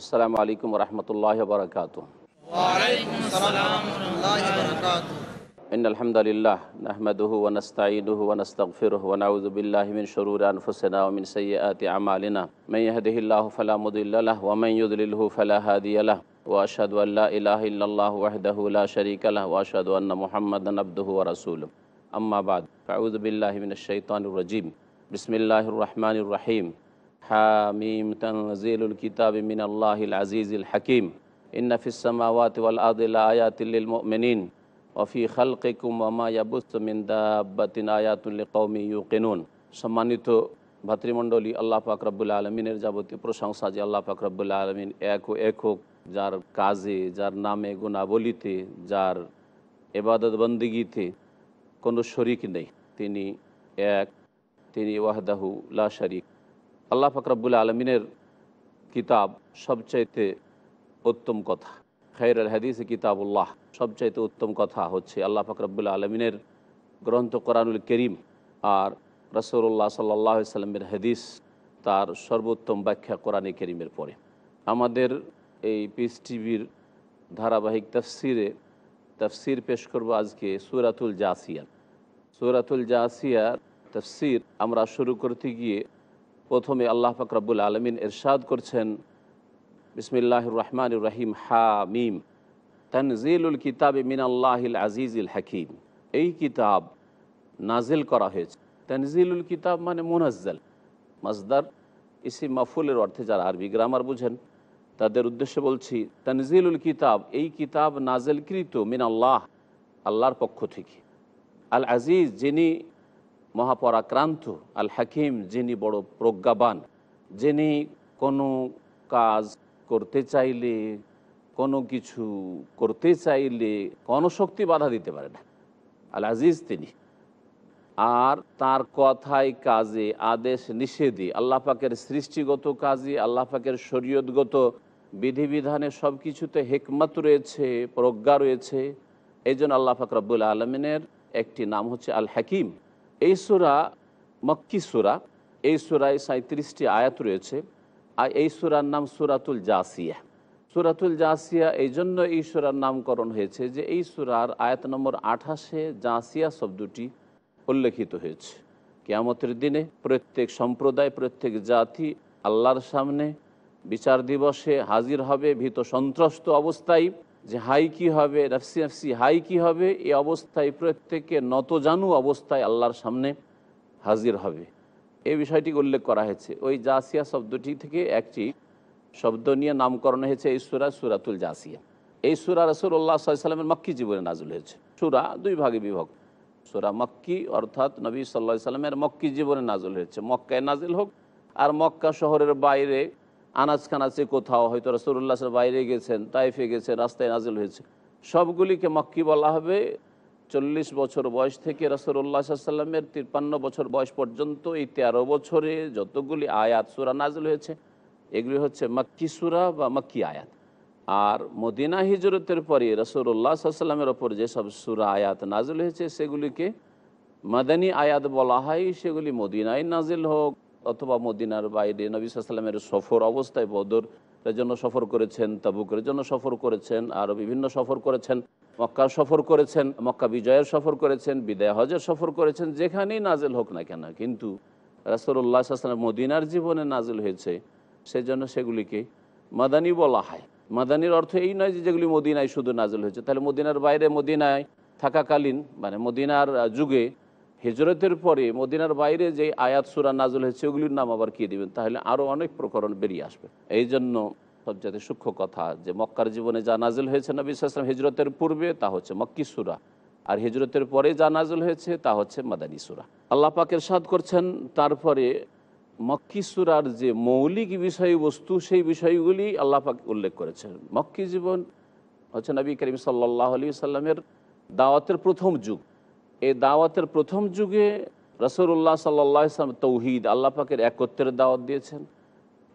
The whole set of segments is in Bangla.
আসসালামু আলাইকুম রহমতুল্লাহ বরকাত। ওয়ালাইকুম আসসালাম ওয়া রাহমাতুল্লাহি ওয়া বারাকাতুহু। ইন আলহামদুলিল্লাহ নাহমাদুহু ওয়া নাস্তাঈনুহু ওয়া নাস্তাগফিরুহু ওয়া নাউযু বিল্লাহি মিন শুরুরি আনফুসিনা ওয়া মিন সাইয়্যাতি আমালিনা মান ইয়াহদিহিল্লাহু ফালা মুদিল্লা লাহু ওয়া মান ইউদ্লিলহু ফালা হাদিয়া লাহু ওয়া আশহাদু আল্লা ইলাহা ইল্লাল্লাহু ওয়াহদাহু লা শারীকা লাহু ওয়া আশহাদু আন্না মুহাম্মাদান আবদুহু ওয়া রাসূলুহু। আম্মা বাদ, ফাআউযু বিল্লাহি মিনাশ শাইতানির রাজীম। বিসমিল্লাহির রহমানির রহিম। হামিম তানজিলুল কিতাবি মিনাল্লাহিল আজিজিল হাকিম। ইন্না ফিস সামাওয়াতি ওয়াল আরদি লাআয়াতিল লিল মুমিনিন ওয়াফি খালকিকুম ওয়ামা ইয়াবুসু মিন দাব্বাতিন আয়াতুল লিকাউমিন ইউকিনুন। সম্মানিত ভাতৃমণ্ডলী, আল্লাহ পাক রব্বুল আলমিনের যাবতীয় প্রশংসা যে আল্লাহ পাক রব্বুল আলমিন এক ও একক, যার কাজে, যার নামে, গুণাবলিতে, যার এবাদত বন্দিগিতে কোনো শরিক নেই। তিনি এক, তিনি ওয়াহদাহু লা শারিক। আল্লাহ পাক রব্বুল আলমিনের কিতাব সবচাইতে উত্তম কথা, খায়রুল হাদিস কিতাবুল্লাহ, সবচাইতে উত্তম কথা হচ্ছে আল্লাহ পাক রব্বুল আলমিনের গ্রন্থ কোরআনুল করিম, আর রাসূলুল্লাহ সাল্লাল্লাহু আলাইহি সাল্লামের হাদিস, তার সর্বোত্তম ব্যাখ্যা কোরআনে করিমের পরে। আমাদের এই পিস টিভির ধারাবাহিক তাফসির পেশ করব আজকে সূরাতুল জাসিয়া। সূরাতুল জাসিয়ার তাফসির আমরা শুরু করতে গিয়ে প্রথমে আল্লাহ পাক রব্বুল আলমিন ইরশাদ করছেন, বিসমিল্লাহির রহমানির রহিম, হামিম তানজিলুল কিতাবি মিনাল্লাহিল আজিজিল হাকিম। এই কিতাব নাজিল করা হয়েছে। তানজিলুল কিতাব মানে মুনাজ্জাল, মাসদার ইসিম মাফুলের অর্থে। যারা আরবি গ্রামার বুঝেন তাদের উদ্দেশ্যে বলছি, তানজিলুল কিতাব, এই কিতাব নাজিলকৃত মিনাল্লাহ, আল্লাহর পক্ষ থেকে। আল আজিজ, যিনি মহাপরাক্রান্ত, আল হাকিম, যিনি বড় প্রজ্ঞাবান, যিনি কোনো কাজ করতে চাইলে, কোনো কিছু করতে চাইলে কোনো শক্তি বাধা দিতে পারে না। আল আজিজ তিনি। আর তার কথায়, কাজে, আদেশ নিষেধে, আল্লাহ পাকের সৃষ্টিগত কাজে, আল্লাহ পাকের শরীয়তগত বিধিবিধানে সব কিছুতে হিকমত রয়েছে, প্রজ্ঞা রয়েছে। এই জন্য আল্লাহ পাক রব্বুল আলমিনের একটি নাম হচ্ছে আল হাকিম। এই সূরা মক্কি সূরা। এই সূরায় 37টি আয়াত রয়েছে। আর এই সূরার নাম সূরাতুল জাসিয়া। সূরাতুল জাসিয়া এই জন্য এই সূরার নামকরণ হয়েছে যে এই সূরার আয়াত নম্বর 28-এ জাসিয়া শব্দটি উল্লেখিত হয়েছে। কিয়ামতের দিনে প্রত্যেক সম্প্রদায়, প্রত্যেক জাতি আল্লাহর সামনে বিচার দিবসে হাজির হবে ভীত সন্ত্রস্ত অবস্থায়, যে হাই কি হবে, নফসি নফসি হাই কি হবে, এই অবস্থায় প্রত্যেকে নতজানু অবস্থায় আল্লাহর সামনে হাজির হবে। এই বিষয়টি উল্লেখ করা হয়েছে। ওই জাসিয়া শব্দটি থেকে একটি শব্দ নিয়ে নামকরণ হয়েছে এই সূরা, সূরাতুল জাসিয়া। এই সূরা রাসূলুল্লাহ সাল্লাল্লাহু আলাইহি ওয়াসাল্লামের মক্কি জীবনে নাযিল হয়েছে। সূরা দুই ভাগে বিভক্ত। সূরা মক্কি অর্থাৎ নবী সাল্লাল্লাহু আলাইহি ওয়াসাল্লামের মক্কি জীবনে নাযিল হয়েছে। মক্কায় নাযিল হোক আর মক্কা শহরের বাইরে আনাচ কানাচে কোথাও, হয়তো রাসূলুল্লাহ সাল্লাল্লাহু বাইরে গেছেন, তাইফে গেছেন, রাস্তায় নাযিল হয়েছে, সবগুলিকে মক্কি বলা হবে। 40 বছর বয়স থেকে রাসূলুল্লাহ সাল্লাল্লাহু আলাইহি ওয়াসাল্লামের 53 বছর বয়স পর্যন্ত এই 13 বছরে যতগুলি আয়াত সূরা নাযিল হয়েছে, এগুলি হচ্ছে মক্কি সূরা বা মক্কি আয়াত। আর মদিনা হিজরতের পরে রাসূলুল্লাহ সাল্লাল্লাহু আলাইহি ওয়াসাল্লামের ওপর যেসব সূরা আয়াত নাজিল হয়েছে সেগুলিকে মাদানী আয়াত বলা হয়। সেগুলি মদিনায় নাজিল হোক অথবা মদিনার বাইরে, নবী সাল্লাল্লাহু আলাইহি ওয়াসাল্লামের সফর অবস্থায় বদরের জন্য সফর করেছেন, তাবুকের জন্য সফর করেছেন, আরও বিভিন্ন সফর করেছেন, মক্কার সফর করেছেন, মক্কা বিজয়ের সফর করেছেন, বিদায় হজের সফর করেছেন, যেখানেই নাজিল হোক না কেন, কিন্তু রাসূলুল্লাহ সাল্লাল্লাহু আলাইহি ওয়াসাল্লাম মদিনার জীবনে নাজিল হয়েছে, সেজন্য সেগুলিকে মাদানী বলা হয়। মাদানীর অর্থ এই নয় যে যেগুলি মদিনায় শুধু নাজিল হয়েছে। তাহলে মদিনার বাইরে, মদিনায় থাকাকালীন, মানে মদিনার যুগে, হিজরতের পরে মদিনার বাইরে যে আয়াত সূরা নাজিল হয়েছে ওগুলির নাম আবার কী দিবেন? তাহলে আরও অনেক প্রকরণ বেরিয়ে আসবে। এই জন্য সবচেয়ে সূক্ষ্ম কথা যে মক্কার জীবনে যা নাজিল হয়েছে নবী সাল্লাল্লাহু আলাইহি ওয়াসাল্লাম হিজরতের পূর্বে, তা হচ্ছে মক্কি সূরা, আর হিজরতের পরে যা নাজিল হয়েছে তা হচ্ছে মাদানী সূরা। আল্লাহ পাক ইরশাদ করছেন তারপরে মক্কি সূরার যে মৌলিক বিষয়বস্তু, সেই বিষয়গুলি আল্লাহ পাক উল্লেখ করেছেন। মক্কি জীবন হচ্ছে নবী করিম সাল্লাল্লাহু আলাইহি ওয়াসাল্লামের দাওয়াতের প্রথম যুগ। এই দাওয়াতের প্রথম যুগে রাসূলুল্লাহ সাল্লাল্লাহু আলাইহি ওয়াসাল্লাম তৌহিদ, আল্লাহ পাকের একত্বের দাওয়াত দিয়েছেন।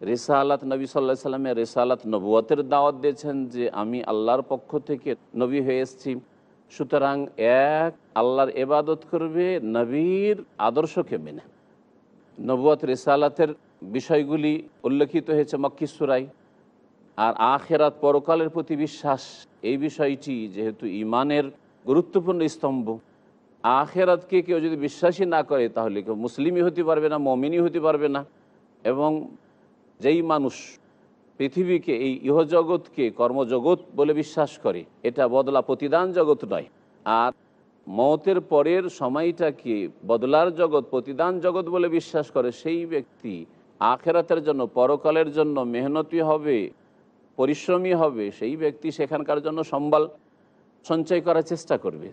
রিসালাত, নবী সাল্লাল্লাহু আলাইহি ওয়াসাল্লামের রিসালাত, নবুয়তের দাওয়াত দিয়েছেন যে আমি আল্লাহর পক্ষ থেকে নবী হয়ে এসেছি। সুতরাং এক আল্লাহর ইবাদত করবে নবীর আদর্শকে মেনে। নবুয়ত রিসালাতের বিষয়গুলি উল্লেখিত হয়েছে মক্কি সূরায়। আর আখেরাত পরকালের প্রতি বিশ্বাস, এই বিষয়টি যেহেতু ঈমানের গুরুত্বপূর্ণ স্তম্ভ, আখেরাতকে কেউ যদি বিশ্বাসী না করে তাহলে কেউ মুসলিমই হতে পারবে না, মুমিনই হতে পারবে না। এবং যেই মানুষ পৃথিবীকে, এই ইহজগৎকে কর্মজগৎ বলে বিশ্বাস করে, এটা বদলা প্রতিদান জগৎ নয়, আর মওতের পরের সময়টাকে বদলার জগৎ, প্রতিদান জগৎ বলে বিশ্বাস করে, সেই ব্যক্তি আখেরাতের জন্য, পরকালের জন্য মেহনতি হবে, পরিশ্রমী হবে। সেই ব্যক্তি সেখানকার জন্য সম্বল সঞ্চয় করার চেষ্টা করবে।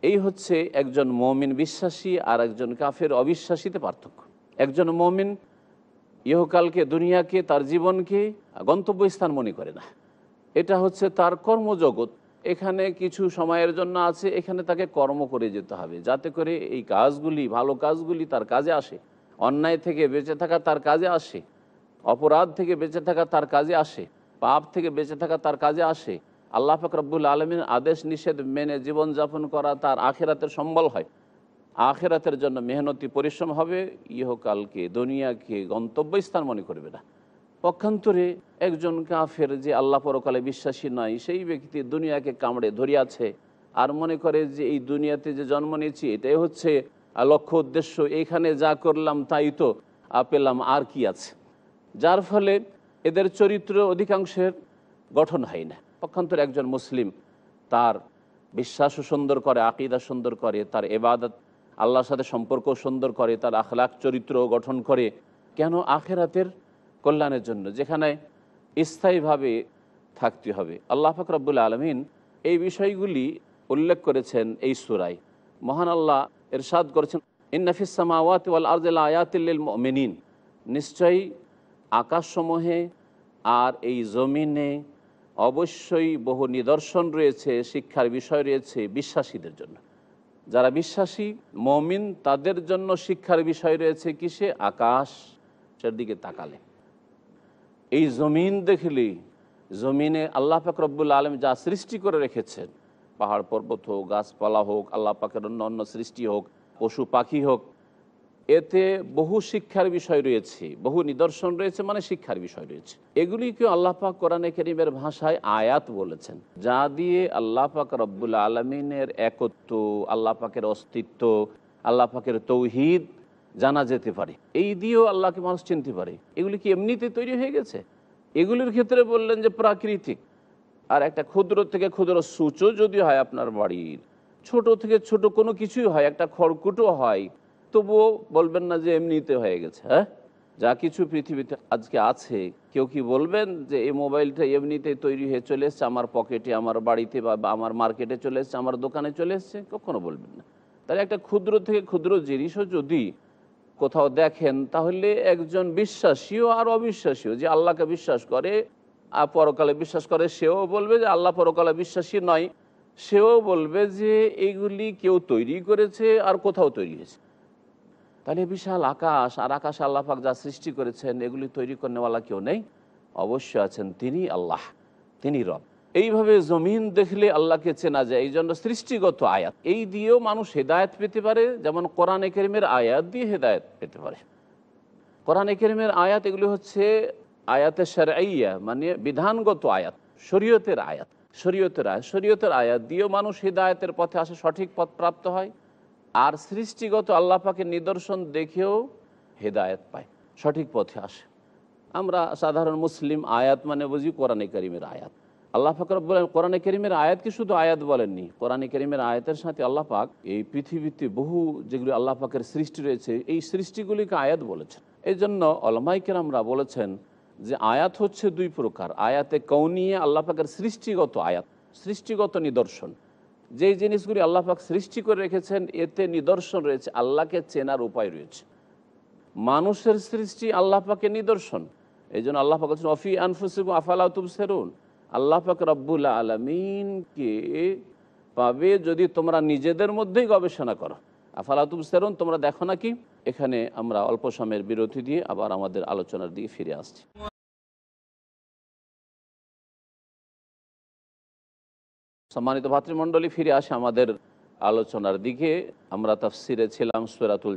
এই হচ্ছে একজন মুমিন বিশ্বাসী আর একজন কাফের অবিশ্বাসীতে পার্থক্য। একজন মুমিন ইহকালকে, দুনিয়াকে, তার জীবনকে গন্তব্যস্থান মনে করে না। এটা হচ্ছে তার কর্মজগৎ। এখানে কিছু সময়ের জন্য আছে, এখানে তাকে কর্ম করে যেতে হবে, যাতে করে এই কাজগুলি, ভালো কাজগুলি তার কাজে আসে, অন্যায় থেকে বেঁচে থাকা তার কাজে আসে, অপরাধ থেকে বেঁচে থাকা তার কাজে আসে, পাপ থেকে বেঁচে থাকা তার কাজে আসে, আল্লাহ পাক রব্বুল আলামিনের আদেশ নিষেধ মেনে জীবনযাপন করা তার আখিরাতের সম্বল হয়। আখিরাতের জন্য মেহনতি পরিশ্রম হবে, ইহকালকে, দুনিয়াকে গন্তব্যস্থান মনে করবে না। পক্ষান্তরে একজন কাফের, যে আল্লাহ পরকালে বিশ্বাসী নয়, সেই ব্যক্তি দুনিয়াকে কামড়ে ধরিয়াছে আর মনে করে যে এই দুনিয়াতে যে জন্ম নিয়েছি এটাই হচ্ছে লক্ষ্য উদ্দেশ্য, এইখানে যা করলাম তাই তো পেলাম, আর কি আছে। যার ফলে এদের চরিত্র অধিকাংশের গঠন হয় না। পক্ষান্তরে একজন মুসলিম তার বিশ্বাসও সুন্দর করে, আকীদা সুন্দর করে, তার ইবাদত, আল্লাহর সাথে সম্পর্ক সুন্দর করে, তার আখলাক চরিত্র গঠন করে। কেন? আখেরাতের কল্যাণের জন্য, যেখানে স্থায়ীভাবে থাকতে হবে। আল্লাহ পাক রব্বুল আলামিন এই বিষয়গুলি উল্লেখ করেছেন এই সূরায়। মহান আল্লাহ ইরশাদ করেছেন, ইন্না ফিস সামাওয়াতি ওয়াল আরদি লাআয়াতিল লিল মুমিনিন, নিশ্চয়ই আকাশসমূহে আর এই জমিনে অবশ্যই বহু নিদর্শন রয়েছে, শিক্ষার বিষয় রয়েছে বিশ্বাসীদের জন্য। যারা বিশ্বাসী মুমিন তাদের জন্য শিক্ষার বিষয় রয়েছে কিসে? আকাশের দিকে তাকালে, এই জমিন দেখলে, জমিনে আল্লাহ পাক রব্বুল আলামিন যা সৃষ্টি করে রেখেছেন, পাহাড় পর্বত হোক, গাছপালা হোক, আল্লাহ পাকের অন্য অন্য সৃষ্টি হোক, পশু পাখি হোক, এতে বহু শিক্ষার বিষয় রয়েছে, বহু নিদর্শন রয়েছে, মানে শিক্ষার বিষয় রয়েছে। এগুলিকে আল্লাহ পাক কোরআনে কারীমের ভাষায় আয়াত বলেছেন, যা দিয়ে আল্লাহ পাক রব্বুল আলামিনের একত্ব, আল্লাহ পাকের অস্তিত্ব, আল্লাহ পাকের তৌহিদ জানা যেতে পারে। এই দিয়েও আল্লাহকে মানুষ চিনতে পারে। এগুলি কি এমনিতে তৈরি হয়ে গেছে? এগুলির ক্ষেত্রে বললেন যে প্রাকৃতিক। আর একটা ক্ষুদ্র থেকে ক্ষুদ্র সূচও যদি হয় আপনার বাড়ির, ছোট থেকে ছোট কোনো কিছুই হয়, একটা খড়কুটো হয়, তবুও বলবেন না যে এমনিতে হয়ে গেছে। হ্যাঁ, যা কিছু পৃথিবীতে আজকে আছে, কেউ কি বলবেন যে এই মোবাইলটা এমনিতে তৈরি হয়ে চলে এসছে আমার পকেটে, আমার বাড়িতে, বা আমার মার্কেটে চলে এসছে, আমার দোকানে চলে এসছে? কখনো বলবেন না। তাহলে একটা ক্ষুদ্র থেকে ক্ষুদ্র জিনিসও যদি কোথাও দেখেন, তাহলে একজন বিশ্বাসীও আর অবিশ্বাসীও, যে আল্লাহকে বিশ্বাস করে আর পরকালে বিশ্বাস করে, সেও বলবে যে আল্লাহ পরকালে বিশ্বাসী নয়, সেও বলবে যে এগুলি কেউ তৈরি করেছে আর কোথাও তৈরি হয়েছে। তাহলে বিশাল আকাশ, আর আকাশে আল্লাহ পাক যা সৃষ্টি করেছেন, এগুলি তৈরি করনেওয়ালা কেউ নেই, অবশ্যই আছেন তিনি আল্লাহ, তিনি রব। এইভাবে জমিন দেখলে আল্লাহকে চেনা যায়। এই জন্য সৃষ্টিগত আয়াত, এই দিয়েও মানুষ হেদায়েত পেতে পারে, যেমন কোরআনে কারীমের আয়াত দিয়ে হেদায়েত পেতে পারে। কোরআনে কারীমের আয়াত এগুলি হচ্ছে আয়াতে শারঈয়া, মানে বিধানগত আয়াত, শরীয়তের আয়াত, শরীয়তের আয়াত দিয়েও মানুষ হেদায়েতের পথে আসে, সঠিক পথ প্রাপ্ত হয়। আর সৃষ্টিগত আল্লাহ পাকের নিদর্শন দেখেও হেদায়েত পায়, সঠিক পথে আসে। আমরা সাধারণ মুসলিম আয়াত মানে বুঝি কোরআনে কারীমের আয়াত। আল্লাহ পাক রব্বুল আলামিন কোরআনে কারীমের আয়াতকে শুধু আয়াত বলেননি, কোরআনে কারীমের আয়াতের সাথে আল্লাহ পাক এই পৃথিবীতে বহু যেগুলি আল্লাহ পাকের সৃষ্টি রয়েছে, এই সৃষ্টিগুলিকে আয়াত বলেছেন। এই জন্য উলামায়ে কেরামরা বলেছেন যে আয়াত হচ্ছে দুই প্রকার। আয়াতে কৌনিয়া, আল্লাহ পাকের সৃষ্টিগত আয়াত, সৃষ্টিগত নিদর্শন, যেই জিনিসগুলি আল্লাহ পাক সৃষ্টি করে রেখেছেন, এতে নিদর্শন রয়েছে, আল্লাহকে চেনার উপায় রয়েছে। মানুষের সৃষ্টি আল্লাহ পাকের নিদর্শন। এই জন্য আল্লাহ পাক বলছেন, অফি আনফুসিকুম আফালা তুবসিরুন, আল্লাহ পাক রব্বুল আলামিনকে পাবে যদি তোমরা নিজেদের মধ্যেই গবেষণা করো। আফালা তুবসিরুন, তোমরা দেখো না কি? এখানে আমরা অল্প সময়ের বিরতি দিয়ে আবার আমাদের আলোচনার দিকে ফিরে আসছি। সম্মানিত ভাতৃমণ্ডলী, ফিরে আসে আমাদের আলোচনার দিকে। আমরা তাফসিরে ছিলাম সূরাতুল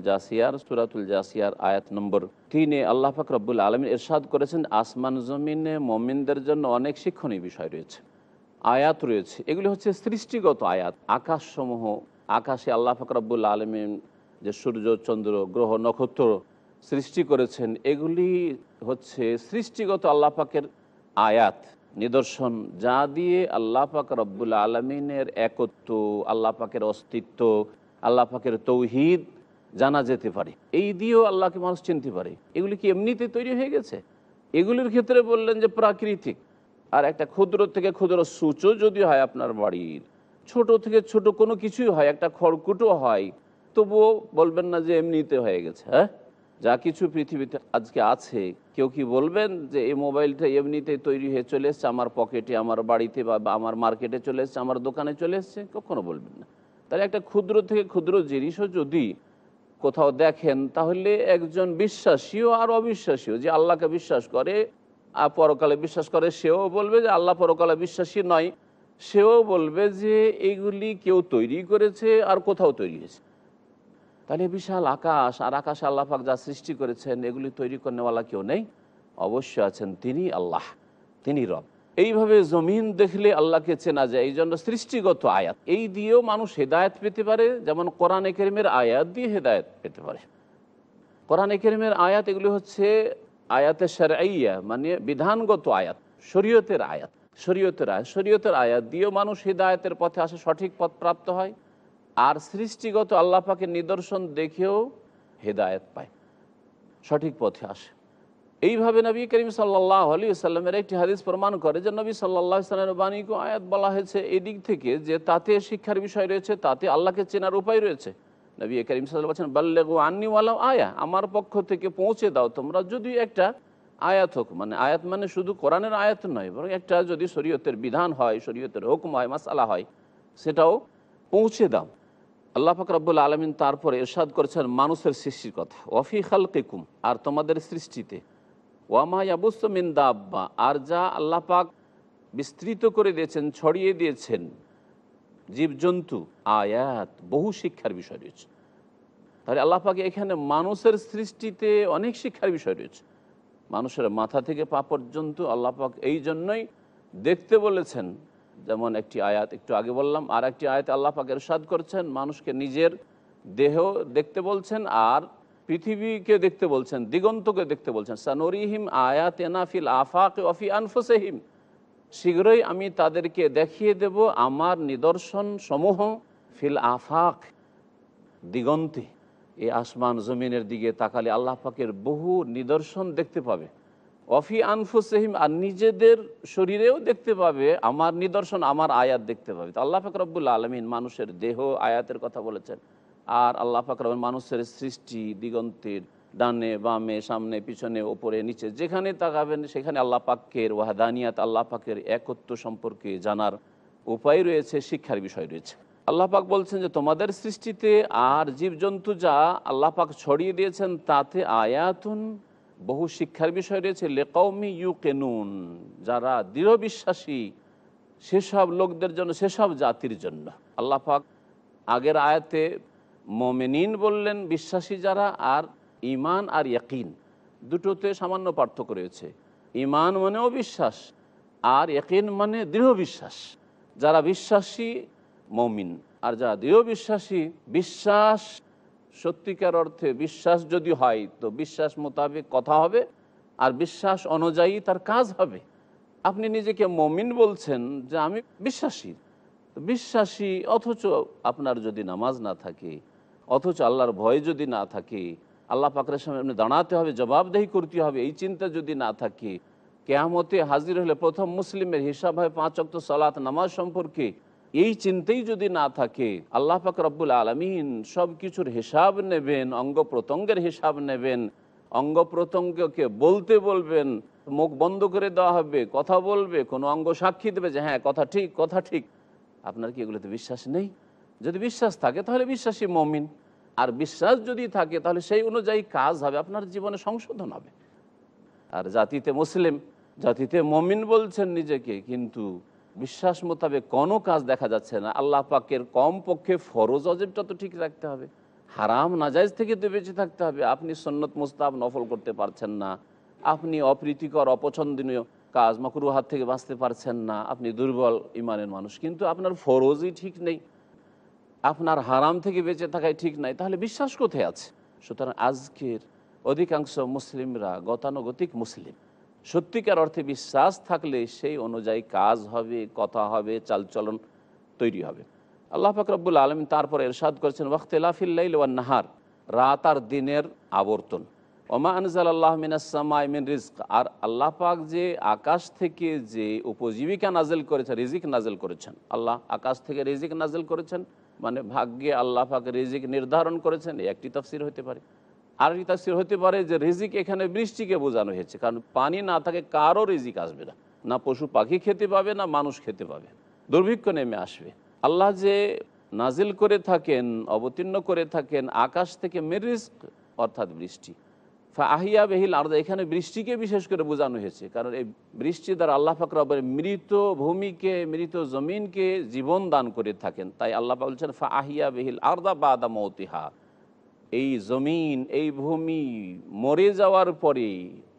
জাসিয়ার আয়াত নম্বর 3-এ আল্লাহ পাক রব্বুল আলামিন ইরশাদ করেছেন, আসমান জমিনে মুমিনদের জন্য অনেক শিক্ষণীয় বিষয় রয়েছে, আয়াত রয়েছে। এগুলি হচ্ছে সৃষ্টিগত আয়াত। আকাশসমূহ, আকাশে আল্লাহ পাক রব্বুল আলামিন যে সূর্য, চন্দ্র, গ্রহ, নক্ষত্র সৃষ্টি করেছেন, এগুলি হচ্ছে সৃষ্টিগত আল্লাহ পাকের আয়াত, নিদর্শন, যা দিয়ে আল্লাহ পাক রব্বুল আলমিনের একত্ব, আল্লাহ পাকের অস্তিত্ব, আল্লাহ পাকের তৌহিদ জানা যেতে পারে। এই দিয়েও আল্লাহকে মানুষ চিনতে পারে। এগুলি কি এমনিতে তৈরি হয়ে গেছে? এগুলির ক্ষেত্রে বললেন যে প্রাকৃতিক। আর একটা ক্ষুদ্র থেকে ক্ষুদ্র সূচও যদি হয় আপনার বাড়ির, ছোট থেকে ছোট কোনো কিছুই হয়, একটা খড়কুটো হয়, তবুও বলবেন না যে এমনিতে হয়ে গেছে। হ্যাঁ, যা কিছু পৃথিবীতে আজকে আছে, কেউ কি বলবেন যে এই মোবাইলটা এমনিতেই তৈরি হয়ে চলে এসছে আমার পকেটে, আমার বাড়িতে, বা আমার মার্কেটে চলে এসছে, আমার দোকানে চলে এসছে? কখনো বলবেন না। তাহলে একটা ক্ষুদ্র থেকে ক্ষুদ্র জিনিসও যদি কোথাও দেখেন, তাহলে একজন বিশ্বাসীও আর অবিশ্বাসীও, যে আল্লাহকে বিশ্বাস করে আর পরকালে বিশ্বাস করে, সেও বলবে যে আল্লাহ পরকালে বিশ্বাসী নয়, সেও বলবে যে এগুলি কেউ তৈরি করেছে আর কোথাও তৈরি হয়েছে। তাহলে বিশাল আকাশ, আর আকাশে আল্লাহ পাক যা সৃষ্টি করেছেন, এগুলি তৈরি করনেওয়ালা কেউ নেই, অবশ্যই আছেন তিনি আল্লাহ, তিনি রব। এইভাবে জমিন দেখলে আল্লাহকে চেনা যায়। এই জন্য সৃষ্টিগত আয়াত, এই দিয়েও মানুষ হেদায়েত পেতে পারে, যেমন কোরআনে কারীমের আয়াত দিয়ে হেদায়েত পেতে পারে। কোরআনে কারীমের আয়াত এগুলি হচ্ছে আয়াতে শারঈয়া, মানে বিধানগত আয়াত, শরীয়তের আয়াত। শরীয়তের আয়াত দিয়েও মানুষ হেদায়েতের পথে আসে, সঠিক পথ প্রাপ্ত হয়। আর সৃষ্টিগত আল্লাহ পাকের নিদর্শন দেখেও হেদায়েত পায়, সঠিক পথে আসে। এইভাবে নবী করিম সাল্লাল্লাহু আলাইহি ওয়াসাল্লামের একটি হাদিস প্রমাণ করে যে নবী সাল্লাল্লাহু আলাইহি ওয়াসাল্লামের বাণীকে আয়াত বলা হয়েছে এই দিক থেকে যে তাতে শিক্ষার বিষয় রয়েছে, তাতে আল্লাহকে চেনার উপায় রয়েছে। নবী করিম সাল্লাল্লাহু আলাইহি ওয়াসাল্লাম বলেছেন, বাল্লিগু আন্নী ওয়ালাউ আয়া, আমার পক্ষ থেকে পৌঁছে দাও তোমরা, যদি একটা আয়াত হোক। মানে আয়াত মানে শুধু কোরআনের আয়াত নয়, বরং একটা যদি শরীয়তের বিধান হয়, শরীয়তের হুকুম হয়, মাসআলা হয়, সেটাও পৌঁছে দাও। আল্লাহ পাক রব্বুল আলামিন তারপরে ইরশাদ করেছেন মানুষের সৃষ্টির কথা, ওয়াফি খালকিকুম, আর তোমাদের সৃষ্টিতে, ওয়ামা ইয়াবুসু মিন দাব্বা, আর যা আল্লাহ পাক বিস্তৃত করে দিয়েছেন, ছড়িয়ে দিয়েছেন জীবজন্তু, আয়াত, বহু শিক্ষার বিষয় রয়েছে। তাহলে আল্লাহ পাক এখানে মানুষের সৃষ্টিতে অনেক শিক্ষার বিষয় রয়েছে। মানুষের মাথা থেকে পা পর্যন্ত আল্লাহ পাক এই জন্যই দেখতে বলেছেন। যেমন একটি আয়াত একটু আগে বললাম, আর একটি আয়াতে আল্লাহ পাক ইরশাদ করছেন মানুষকে নিজের দেহ দেখতে বলছেন, আর পৃথিবীকে দেখতে বলছেন, দিগন্তকে দেখতে বলছেন। সানুরিহিম আয়াতিনা ফিল আফাকি ওয়া ফি আনফুসিহিম, শীঘ্রই আমি তাদেরকে দেখিয়ে দেব আমার নিদর্শন সমূহ, ফিল আফাক, দিগন্তে। এই আসমান জমিনের দিকে তাকালে আল্লাহ পাকের বহু নিদর্শন দেখতে পাবে। অফি আনফুসিহিম, আর নিজেদের শরীরেও দেখতে পাবে আমার নিদর্শন, আমার আয়াত দেখতে পাবে। তো আল্লাহ পাক রব্বুল আলামিন মানুষের দেহ আয়াতের কথা বলেছেন। আর আল্লাহ পাক রব্বুল মানুষের সৃষ্টি, দিগন্তের ডানে বামে, সামনে পিছনে, ওপরে নিচে, যেখানে তাকাবেন সেখানে আল্লাহ পাকের ওয়াহদানিয়াত, আল্লাহ পাকের একত্ব সম্পর্কে জানার উপায় রয়েছে, শিক্ষার বিষয় রয়েছে। আল্লাহ পাক বলছেন যে তোমাদের সৃষ্টিতে আর জীবজন্তু যা আল্লাহ পাক ছড়িয়ে দিয়েছেন, তাতে আয়াতুন, বহু শিক্ষার বিষয় রয়েছে, লিকাউমি ইউকিনুন, যারা দৃঢ় বিশ্বাসী, সেসব লোকদের জন্য, সেসব জাতির জন্য। আল্লাহ পাক আগের আয়াতে মুমিনিন বললেন, বিশ্বাসী যারা, আর ঈমান আর ইয়াকিন, দুটোতে সামান্য পার্থক্য রয়েছে। ঈমান মানেও বিশ্বাস, আর ইয়াকিন মানে দৃঢ় বিশ্বাস। যারা বিশ্বাসী মুমিন, আর যারা দৃঢ় বিশ্বাসী, বিশ্বাস সত্যিকার অর্থে বিশ্বাস যদি হয় তো বিশ্বাস মোতাবেক কথা হবে, আর বিশ্বাস অনুযায়ী তার কাজ হবে। আপনি নিজেকে মুমিন বলছেন যে আমি বিশ্বাসী, অথচ আপনার যদি নামাজ না থাকে, অথচ আল্লাহর ভয় যদি না থাকে, আল্লাহ পাকের সামনে আপনি দাঁড়াতে হবে, জবাবদেহি করতে হবে, এই চিন্তা যদি না থাকে, কিয়ামতে হাজির হলে প্রথম মুসলিমের হিসাব হয় 5 ওয়াক্ত সালাত নামাজ সম্পর্কে, এই চিন্তাই যদি না থাকে, আল্লাহ পাক রব্বুল আলামিন সব কিছুর হিসাব নেবেন, অঙ্গ প্রত্যঙ্গের হিসাব নেবেন, অঙ্গ প্রত্যঙ্গকে বলতে বলবেন, মুখ বন্ধ করে দেওয়া হবে, কথা বলবে, কোনো অঙ্গ সাক্ষী দেবে যে হ্যাঁ কথা ঠিক, আপনার কি এগুলোতে বিশ্বাস নেই? যদি বিশ্বাস থাকে তাহলে বিশ্বাসী মুমিন, আর বিশ্বাস যদি থাকে তাহলে সেই অনুযায়ী কাজ হবে, আপনার জীবনে সংশোধন হবে। আর জাতিতে মুসলিম, জাতিতে মুমিন বলছেন নিজেকে, কিন্তু বিশ্বাস মোতাবেক কোনো কাজ দেখা যাচ্ছে না, আল্লাহ পাকের কমপক্ষে ফরজ অজেবটা তো ঠিক রাখতে হবে, হারাম নাজাইজ থেকে তো বেঁচে থাকতে হবে। আপনি সুন্নত মুস্তাহাব নফল করতে পারছেন না, আপনি অপ্রীতিকর অপছন্দনীয় কাজ মাকরুহাত থেকে বাঁচতে পারছেন না, আপনি দুর্বল ইমানের মানুষ, কিন্তু আপনার ফরজই ঠিক নেই, আপনার হারাম থেকে বেঁচে থাকাই ঠিক নাই, তাহলে বিশ্বাস কোথায় আছে? সুতরাং আজকের অধিকাংশ মুসলিমরা গতানুগতিক মুসলিম। সত্যিকার অর্থে বিশ্বাস থাকলে সেই অনুযায়ী কাজ হবে, কথা হবে, চালচলন তৈরি হবে। আল্লাহ পাক রব্বুল আলামিন তারপরে ইরশাদ করেছেন ওয়াখতিলাফিল লাইল ওয়ান নাহার, রাত আর দিনের আবর্তন। ওমা আনজালাল্লাহু মিনাস সামাই মিন রিজক, আর আল্লাহ পাক যে আকাশ থেকে যে উপজীবিকা নাজিল করেছেন, রিজিক নাজিল করেছেন। আল্লাহ আকাশ থেকে রিজিক নাজিল করেছেন মানে ভাগ্যে আল্লাহ পাক রিজিক নির্ধারণ করেছেন, একটি তাফসীর হতে পারে। আরেকটি তাফসীর হতে পারে যে রিজিক এখানে বৃষ্টিকে বোঝানো হয়েছে, কারণ পানি না থাকে কারও রিজিক আসবে না, না পশু পাখি খেতে পাবে, না মানুষ খেতে পাবে, দুর্ভিক্ষ নেমে আসবে। আল্লাহ যে নাজিল করে থাকেন, অবতীর্ণ করে থাকেন আকাশ থেকে মিরিজক অর্থাৎ বৃষ্টি। ফাহিয়া বেহিল আরদ, এখানে বৃষ্টিকে বিশেষ করে বোঝানো হয়েছে, কারণ এই বৃষ্টি দ্বারা আল্লাহ পাক রব্বুল মৃত ভূমিকে, মৃত জমিনকে জীবন দান করে থাকেন। তাই আল্লাহ পাক বলছেন ফাহিয়া বেহিল আরদা বাদা মৌতিহা, এই জমিন, এই ভূমি মরে যাওয়ার পরে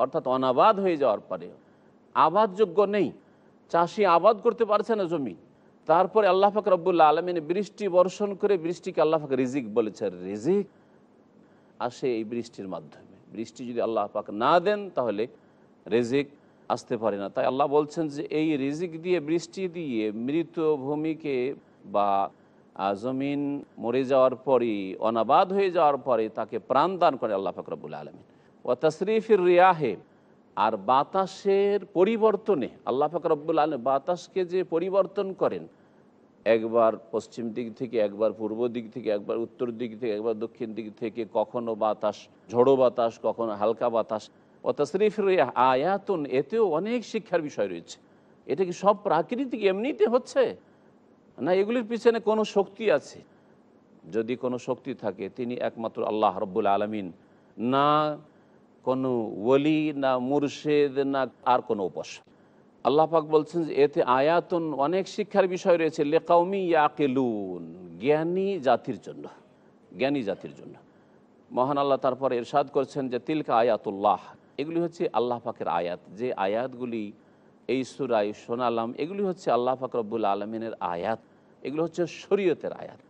অর্থাৎ অনাবাদ হয়ে যাওয়ার পরে, আবাদযোগ্য নেই, চাষি আবাদ করতে পারছে না জমি, তারপরে আল্লাহ পাক রব্বুল আলামিন বৃষ্টি বর্ষণ করে, বৃষ্টিকে আল্লাহ পাক রিজিক বলেছেন। রিজিক আসে এই বৃষ্টির মাধ্যমে। বৃষ্টি যদি আল্লাহ পাক না দেন তাহলে রিজিক আসতে পারে না। তাই আল্লাহ বলছেন যে এই রিজিক দিয়ে, বৃষ্টি দিয়ে মৃত ভূমিকে বা জমিন মরে যাওয়ার পরে, অনাবাদ হয়ে যাওয়ার পরে তাকে প্রাণ দান করে আল্লাহ পাক রব্বুল আলামিন। ওয়া তাসরিফির রিয়াহে, আর বাতাসের পরিবর্তনে আল্লাহ পাক রব্বুল আলামিন বাতাসকে যে পরিবর্তন করেন, একবার পশ্চিম দিক থেকে, একবার পূর্ব দিক থেকে, একবার উত্তর দিক থেকে, একবার দক্ষিণ দিক থেকে, কখনো বাতাস ঝোড়ো বাতাস, কখনো হালকা বাতাস। ও তাসরিফির রিয়াহ আয়াতুন, এতেও অনেক শিক্ষার বিষয় রয়েছে। এটা কি সব প্রাকৃতিক এমনিতে হচ্ছে, না এগুলির পিছনে কোনো শক্তি আছে? যদি কোনো শক্তি থাকে তিনি একমাত্র আল্লাহ রব্বুল আলামিন, না কোনো ওলি, না মুর্শেদ, না আর কোনো উপাসক। আল্লাহ পাক বলছেন যে এতে আয়াতুন, অনেক শিক্ষার বিষয় রয়েছে, লিকাউমি ইয়াকিলুন, জ্ঞানী জাতির জন্য, জ্ঞানী জাতির জন্য। মহান আল্লাহ তারপরে ইরশাদ করছেন যে তিলকা আয়াতুল্লাহ, এগুলি হচ্ছে আল্লাহ পাকের আয়াত। যে আয়াতগুলি এই সূরায় শোনালাম, এগুলি হচ্ছে আল্লাহ পাক রব্বুল আলামিনের আয়াত, এগুলো হচ্ছে শরীয়তের আয়াত।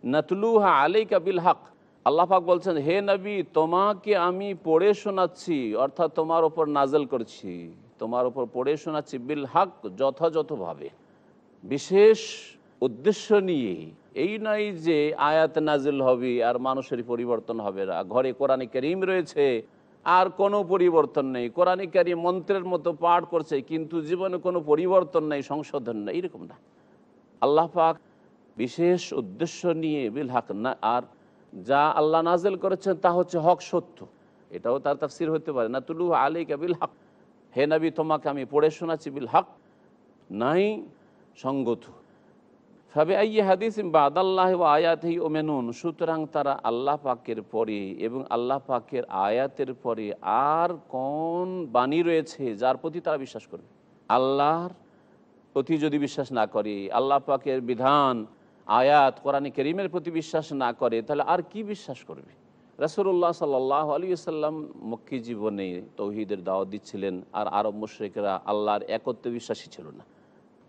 নাতলুহা আলাইকা বিল হক, আল্লাহ পাক বলছেন হে নবী তোমাকে আমি পড়ে শোনাচ্ছি, অর্থাৎ তোমার ওপর নাজেল করছি, তোমার ওপর পড়ে শোনাচ্ছি বিল হক, যথাযথভাবে, বিশেষ উদ্দেশ্য নিয়ে। এই নয় যে আয়াত নাজিল হবে আর মানুষের পরিবর্তন হবে না। ঘরে কোরআনে কারীম রয়েছে আর কোনো পরিবর্তন নেই, কোরআনে কারীম মন্ত্রের মতো পাঠ করছে কিন্তু জীবনে কোনো পরিবর্তন নেই, সংশোধন নেই, এরকম না। আল্লাহ পাক বিশেষ উদ্দেশ্য নিয়ে বিল হক না, আর যা আল্লাহ নাজিল করেছেন তা হচ্ছে হক, সত্য। এটাও তার তাফসীর হতে পারে, না তুলু আলাইকা বিল হক, হে নবী তোমাকে আমি পড়ে শোনাচ্ছি বিল হক, নাই সঙ্গত। ফাবে আইয়ি হাদিসিন বাদাল্লাহি ওয়া আয়াতিহি উমিনুন, সুতরাং তারা আল্লাহ পাকের পরে এবং আল্লাহ পাকের আয়াতের পরে আর কোন বাণী রয়েছে যার প্রতি তারা বিশ্বাস করবে? আল্লাহর প্রতি যদি বিশ্বাস না করে, আল্লাহ পাকের বিধান, আয়াত, কোরআনে কারীমের প্রতি বিশ্বাস না করে, তাহলে আর কি বিশ্বাস করবে? রাসূলুল্লাহ সাল্লাল্লাহু আলাইহি ওয়াসাল্লাম মক্কি জীবনে তৌহিদের দাওয়াত দিচ্ছিলেন, আর আরব মুশরিকরা আল্লাহর একত্বে বিশ্বাসী ছিল না।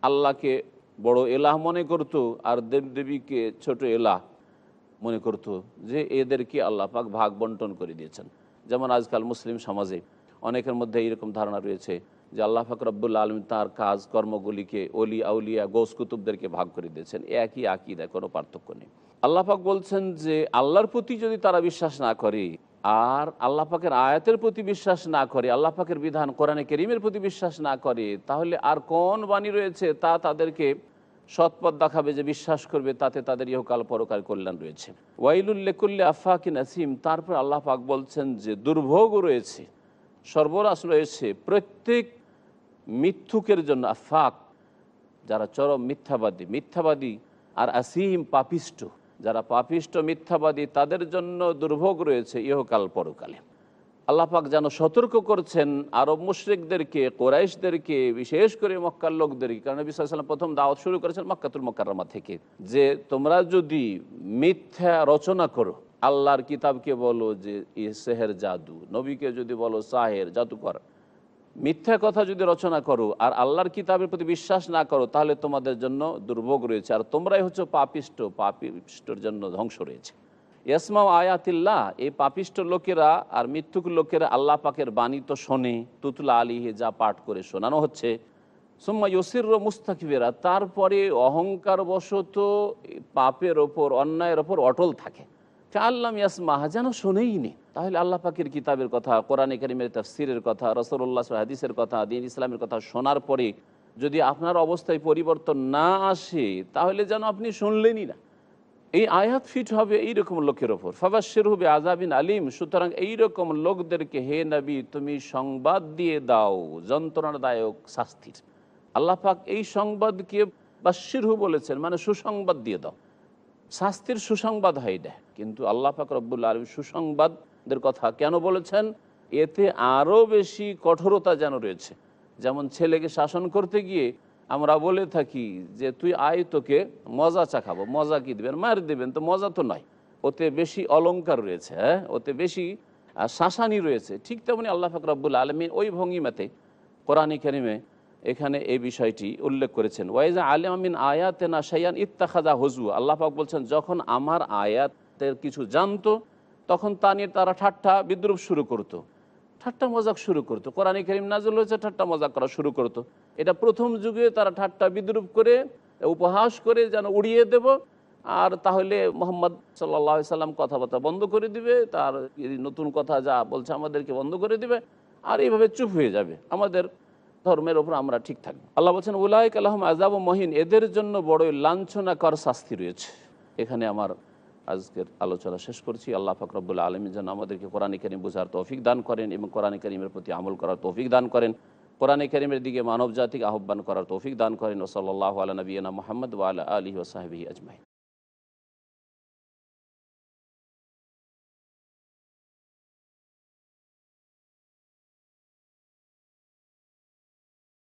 আল্লাহকে বড় এলাহ মনে করত, আর দেবদেবীকে ছোট এলাহ মনে করত, যে এদেরকে আল্লাহ পাক ভাগ বন্টন করে দিয়েছেন। যেমন আজকাল মুসলিম সমাজে অনেকের মধ্যে এইরকম ধারণা রয়েছে যে আল্লাহ পাক রব্বুল আলামিন তার কাজ কর্মগুলিকে অলি আউলিয়া গৌস কুতুবদেরকে ভাগ করে দিয়েছেন। একই আকীদা, কোনো পার্থক্য নেই। আল্লাহ পাক বলছেন যে আল্লাহর প্রতি যদি তারা বিশ্বাস না করে, আর আল্লাহ পাকের আয়াতের প্রতি বিশ্বাস না করে, আল্লাহ পাকের বিধান কোরআনে কারীমের প্রতি বিশ্বাস না করে, তাহলে আর কোন বাণী রয়েছে তা তাদেরকে সৎপথ দেখাবে যে বিশ্বাস করবে, তাতে তাদের ইহকাল পরকাল কল্যাণ রয়েছে। ওয়াইলুল লিকুল্লি আফাকিন আসিম, তারপর আল্লাহ পাক বলছেন যে দুর্ভোগ রয়েছে, সর্বনাশ রয়েছে প্রত্যেক মিথ্যুকের জন্য। আফাক যারা চরম মিথ্যাবাদী, আর আসিম পাপিষ্ট, যারা পাপিষ্ট মিথ্যাবাদী, তাদের জন্য দুর্ভোগ রয়েছে ইহকাল পরকালে। আল্লাহ পাক যেন সতর্ক করছেন আরব মুশরিকদেরকে, কোরাইশদেরকে, বিশেষ করে মক্কার লোকদেরকে, কারণ নবী সাল্লাল্লাহু আলাইহি ওয়াসাল্লাম প্রথম দাওয়াত শুরু করেছেন মক্কাতুল মুকাররমা থেকে, যে তোমরা যদি মিথ্যা রচনা করো, আল্লাহর কিতাবকে বলো যে সেহের জাদু, নবীকে যদি বলো সাহের জাদুকর, মিথ্যা কথা যদি রচনা করো আর আল্লাহর কিতাবের প্রতি বিশ্বাস না করো, তাহলে তোমাদের জন্য দুর্ভোগ রয়েছে, আর তোমরাই হচ্ছে পাপিষ্ট, পাপিষ্টর জন্য ধ্বংস রয়েছে। ইয়াসমাউ আয়াতিল্লাহ, এই পাপিষ্ট লোকেরা আর মিথ্যুক লোকেরা আল্লাহ পাকের বাণী তো শোনে, তুতলা আলিহে, যা পাঠ করে শোনানো হচ্ছে, সুম্মা ইউসির মুস্তাকবিরা, তারপরে অহংকার বশত পাপের ওপর, অন্যায়ের ওপর অটল থাকে। আল্লাহ ইয়াসমাহ, যেন শোনেই নি। তাহলে আল্লাহ পাকের কিতাবের কথা, কোরআনে কারিমের তাফসিরের কথা, রাসূলুল্লাহ হাদিসের কথা, দ্বীন ইসলামের কথা শোনার পরে যদি আপনার অবস্থায় পরিবর্তন না আসে, তাহলে যেন আপনি শুনলেনই না। এই আয়াত ফিট হবে এইরকম লোকের ওপর, ফাবাশশিরহু বিআযাবিন আলিম। সুতরাং এইরকম লোকদেরকে হে নবী তুমি সংবাদ দিয়ে দাও যন্ত্রণাদায়ক শাস্তির। আল্লাহ পাক এই সংবাদকে বাশশিরহু বলেছেন, মানে সুসংবাদ দিয়ে দাও। শাস্তির সুসংবাদ হয় না, কিন্তু আল্লাহ পাক রব্বুল আলামিন সুসংবাদের কথা কেন বলেছেন? এতে আরও বেশি কঠোরতা যেন রয়েছে। যেমন ছেলেকে শাসন করতে গিয়ে আমরা বলে থাকি যে তুই আয়, তোকে মজা চাখাবো। মজা কি দেবেন? মার দেবেন, তো মজা তো নয়, ওতে বেশি অলংকার রয়েছে, হ্যাঁ, ওতে বেশি শাসানি রয়েছে। ঠিক তেমনি আল্লাহ পাক রব্বুল আলামিন ওই ভঙ্গিমাতে কোরআনে কারিমে এখানে এই বিষয়টি উল্লেখ করেছেন। ওয়াইজা আলিম মিন আয়াতিনা শাইআন ইত্তাখাযা হুজুয়া। আল্লাহ পাক বলছেন, যখন আমার আয়াতের কিছু জানতো, তখন তা নিয়ে তারা ঠাট্টা বিদ্রুপ শুরু করতো, ঠাট্টা মজাক শুরু করতো। কোরআনে কারিম নাযিল হয়েছে, ঠাট্টা মজাক করা শুরু করতো। এটা প্রথম যুগে তারা ঠাট্টা বিদ্রুপ করে, উপহাস করে যেন উড়িয়ে দেব, আর তাহলে মুহাম্মদ সাল্লাল্লাহু আলাইহি সাল্লাম কথাবার্তা বন্ধ করে দিবে, তার নতুন কথা যা বলছে আমাদেরকে বন্ধ করে দিবে, আর এইভাবে চুপ হয়ে যাবে, আমাদের ধর্মের ওপর আমরা ঠিক থাকবো। আল্লাহ বলছেন উলাইকা লাহুম আযাবুম মুহিন, এদের জন্য বড়ই লাঞ্ছনাকর শাস্তি রয়েছে। এখানে আমার আজকের আলোচনা শেষ করছি। আল্লাহ পাক রব্বুল আলামিন যেন আমাদেরকে কোরআনে কারীম বোঝার তৌফিক দান করেন এবং কোরআনে কারীমের প্রতি আমল করার তৌফিক দান করেন, কোরআনে কারীমের দিকে মানব জাতিকে আহ্বান করার তৌফিক দান করেন। ওয়া সাল্লাল্লাহু আলা নবিয়িনা মুহাম্মদ ওয়া আলা আলিহি ওয়া সাহবিহি আজমাইন।